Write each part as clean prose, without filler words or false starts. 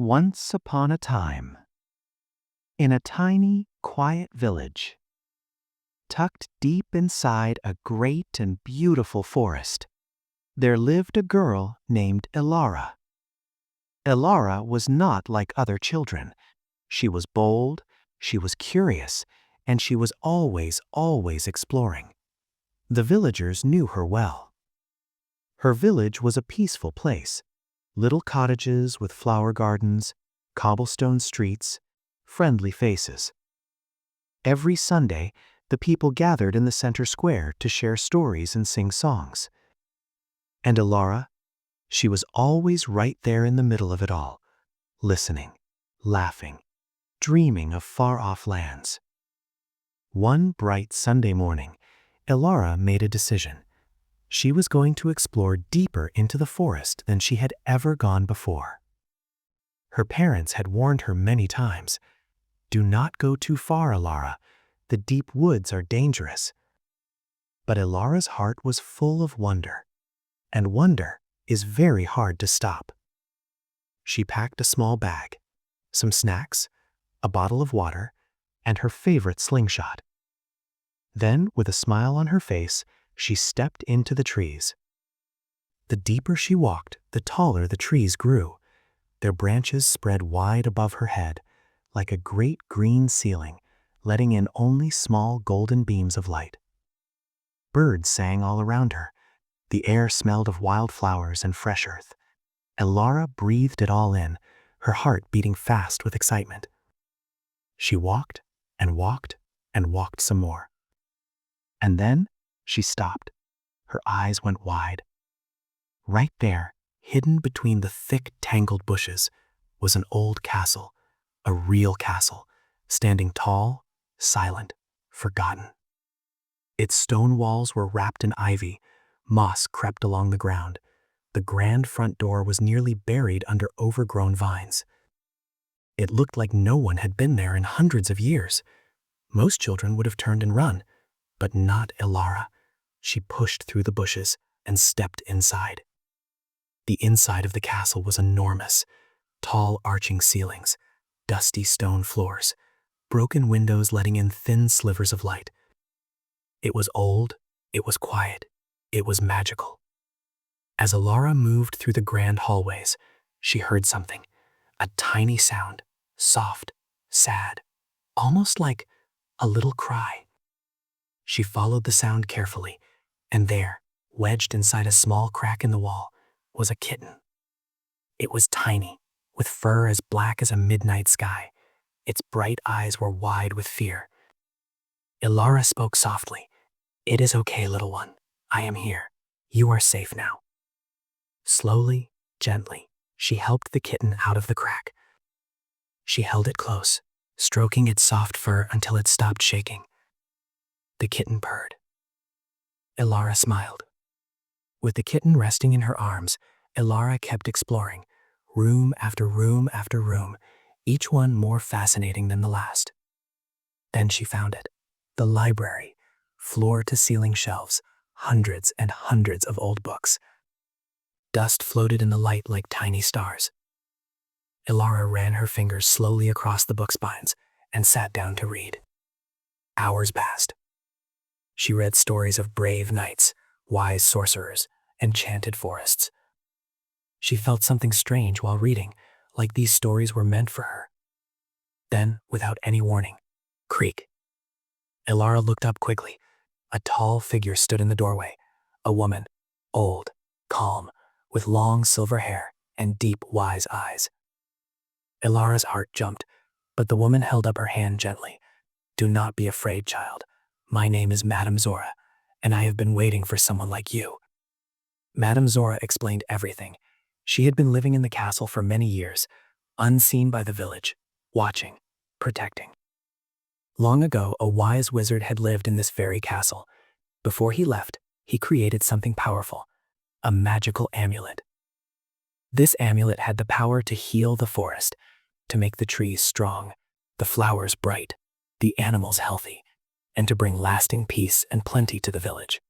Once upon a time, in a tiny, quiet village, tucked deep inside a great and beautiful forest, there lived a girl named Elara. Elara was not like other children. She was bold, she was curious, and she was always exploring. The villagers knew her well. Her village was a peaceful place. Little cottages with flower gardens, cobblestone streets, friendly faces. Every Sunday, the people gathered in the center square to share stories and sing songs. And Elara, she was always right there in the middle of it all, listening, laughing, dreaming of far-off lands. One bright Sunday morning, Elara made a decision. She was going to explore deeper into the forest than she had ever gone before. Her parents had warned her many times, "Do not go too far, Elara. The deep woods are dangerous." But Elara's heart was full of wonder, and wonder is very hard to stop. She packed a small bag, some snacks, a bottle of water, and her favorite slingshot. Then, with a smile on her face, she stepped into the trees. The deeper she walked, the taller the trees grew. Their branches spread wide above her head, like a great green ceiling, letting in only small golden beams of light. Birds sang all around her. The air smelled of wildflowers and fresh earth. Elara breathed it all in, her heart beating fast with excitement. She walked and walked and walked some more. And then she stopped. Her eyes went wide. Right there, hidden between the thick, tangled bushes, was an old castle, a real castle, standing tall, silent, forgotten. Its stone walls were wrapped in ivy, moss crept along the ground. The grand front door was nearly buried under overgrown vines. It looked like no one had been there in hundreds of years. Most children would have turned and run, but not Elara. She pushed through the bushes and stepped inside. The inside of the castle was enormous. Tall arching ceilings, dusty stone floors, broken windows letting in thin slivers of light. It was old, it was quiet, it was magical. As Elara moved through the grand hallways, she heard something, a tiny sound, soft, sad, almost like a little cry. She followed the sound carefully, and there, wedged inside a small crack in the wall, was a kitten. It was tiny, with fur as black as a midnight sky. Its bright eyes were wide with fear. Elara spoke softly. "It is okay, little one. I am here. You are safe now." Slowly, gently, she helped the kitten out of the crack. She held it close, stroking its soft fur until it stopped shaking. The kitten purred. Elara smiled. With the kitten resting in her arms, Elara kept exploring, room after room after room, each one more fascinating than the last. Then she found it, the library, floor-to-ceiling shelves, hundreds and hundreds of old books. Dust floated in the light like tiny stars. Elara ran her fingers slowly across the book spines and sat down to read. Hours passed. She read stories of brave knights, wise sorcerers, enchanted forests. She felt something strange while reading, like these stories were meant for her. Then, without any warning, creak. Elara looked up quickly. A tall figure stood in the doorway, a woman, old, calm, with long silver hair and deep, wise eyes. Elara's heart jumped, but the woman held up her hand gently. "Do not be afraid, child. My name is Madame Zora, and I have been waiting for someone like you." Madame Zora explained everything. She had been living in the castle for many years, unseen by the village, watching, protecting. Long ago, a wise wizard had lived in this very castle. Before he left, he created something powerful, a magical amulet. This amulet had the power to heal the forest, to make the trees strong, the flowers bright, the animals healthy, and to bring lasting peace and plenty to the village.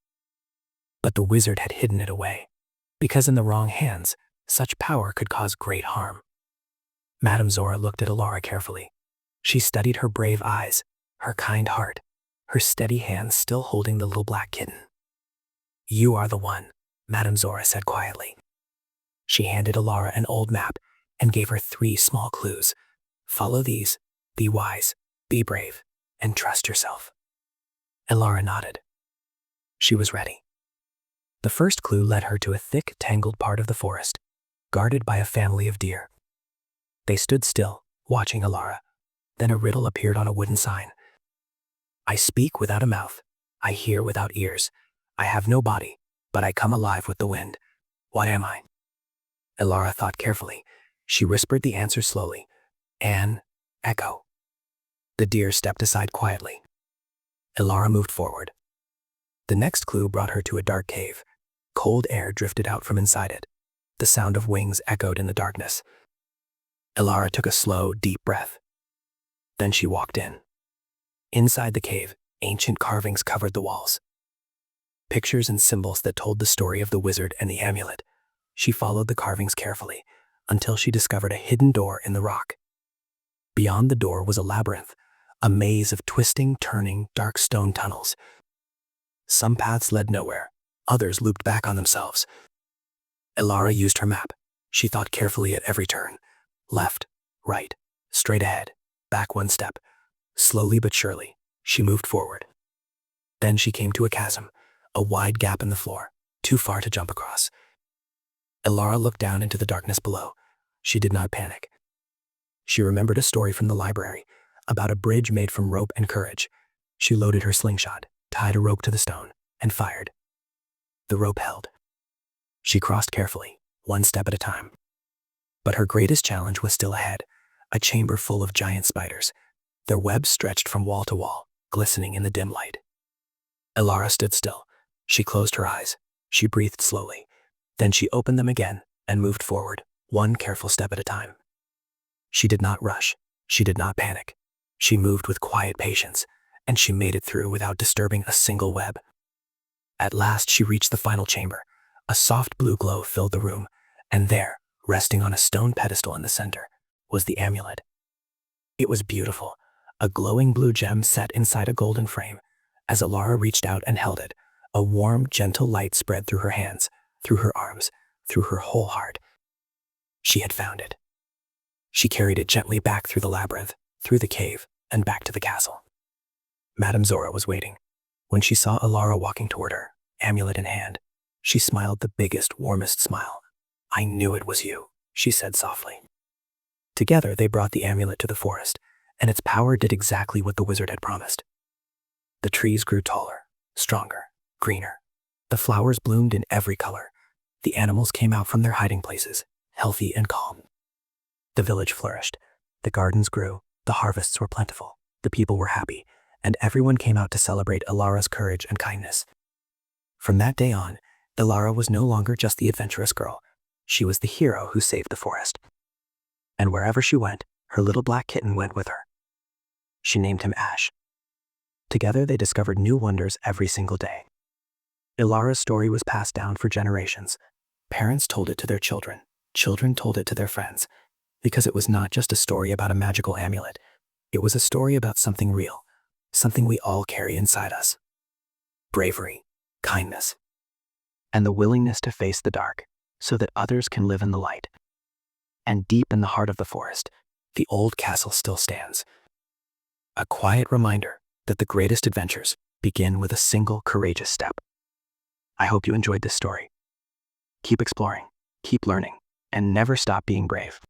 But the wizard had hidden it away, because in the wrong hands, such power could cause great harm. Madame Zora looked at Alara carefully. She studied her brave eyes, her kind heart, her steady hands still holding the little black kitten. "You are the one," Madame Zora said quietly. She handed Alara an old map and gave her 3 small clues. "Follow these, be wise, be brave, and trust yourself." Alara nodded. She was ready. The first clue led her to a thick, tangled part of the forest, guarded by a family of deer. They stood still, watching Alara. Then a riddle appeared on a wooden sign. "I speak without a mouth. I hear without ears. I have no body, but I come alive with the wind. What am I?" Alara thought carefully. She whispered the answer slowly. "An echo." The deer stepped aside quietly. Alara moved forward. The next clue brought her to a dark cave. Cold air drifted out from inside it. The sound of wings echoed in the darkness. Alara took a slow, deep breath. Then she walked in. Inside the cave, ancient carvings covered the walls. Pictures and symbols that told the story of the wizard and the amulet. She followed the carvings carefully until she discovered a hidden door in the rock. Beyond the door was a labyrinth, a maze of twisting, turning, dark stone tunnels. Some paths led nowhere, others looped back on themselves. Alara used her map. She thought carefully at every turn. Left, right, straight ahead, back 1 step. Slowly but surely, she moved forward. Then she came to a chasm, a wide gap in the floor, too far to jump across. Alara looked down into the darkness below. She did not panic. She remembered a story from the library about a bridge made from rope and courage. She loaded her slingshot, tied a rope to the stone, and fired. The rope held. She crossed carefully, 1 step at a time. But her greatest challenge was still ahead, a chamber full of giant spiders. Their webs stretched from wall to wall, glistening in the dim light. Alara stood still. She closed her eyes. She breathed slowly. Then she opened them again and moved forward, 1 careful step at a time. She did not rush. She did not panic. She moved with quiet patience, and she made it through without disturbing a single web. At last she reached the final chamber. A soft blue glow filled the room, and there, resting on a stone pedestal in the center, was the amulet. It was beautiful, a glowing blue gem set inside a golden frame. As Alara reached out and held it, a warm, gentle light spread through her hands, through her arms, through her whole heart. She had found it. She carried it gently back through the labyrinth, through the cave, and back to the castle. Madame Zora was waiting. When she saw Alara walking toward her, amulet in hand, she smiled the biggest, warmest smile. "I knew it was you," she said softly. Together they brought the amulet to the forest, and its power did exactly what the wizard had promised. The trees grew taller, stronger, greener. The flowers bloomed in every color. The animals came out from their hiding places, healthy and calm. The village flourished. The gardens grew. The harvests were plentiful. The people were happy, and everyone came out to celebrate Alara's courage and kindness. From that day on, Alara was no longer just the adventurous girl. She was the hero who saved the forest. And wherever she went, her little black kitten went with her. She named him Ash. Together they discovered new wonders every single day. Alara's story was passed down for generations. Parents told it to their children. Children told it to their friends. Because it was not just a story about a magical amulet. It was a story about something real, something we all carry inside us. Bravery, kindness, and the willingness to face the dark so that others can live in the light. And deep in the heart of the forest, the old castle still stands. A quiet reminder that the greatest adventures begin with a single courageous step. I hope you enjoyed this story. Keep exploring, keep learning, and never stop being brave.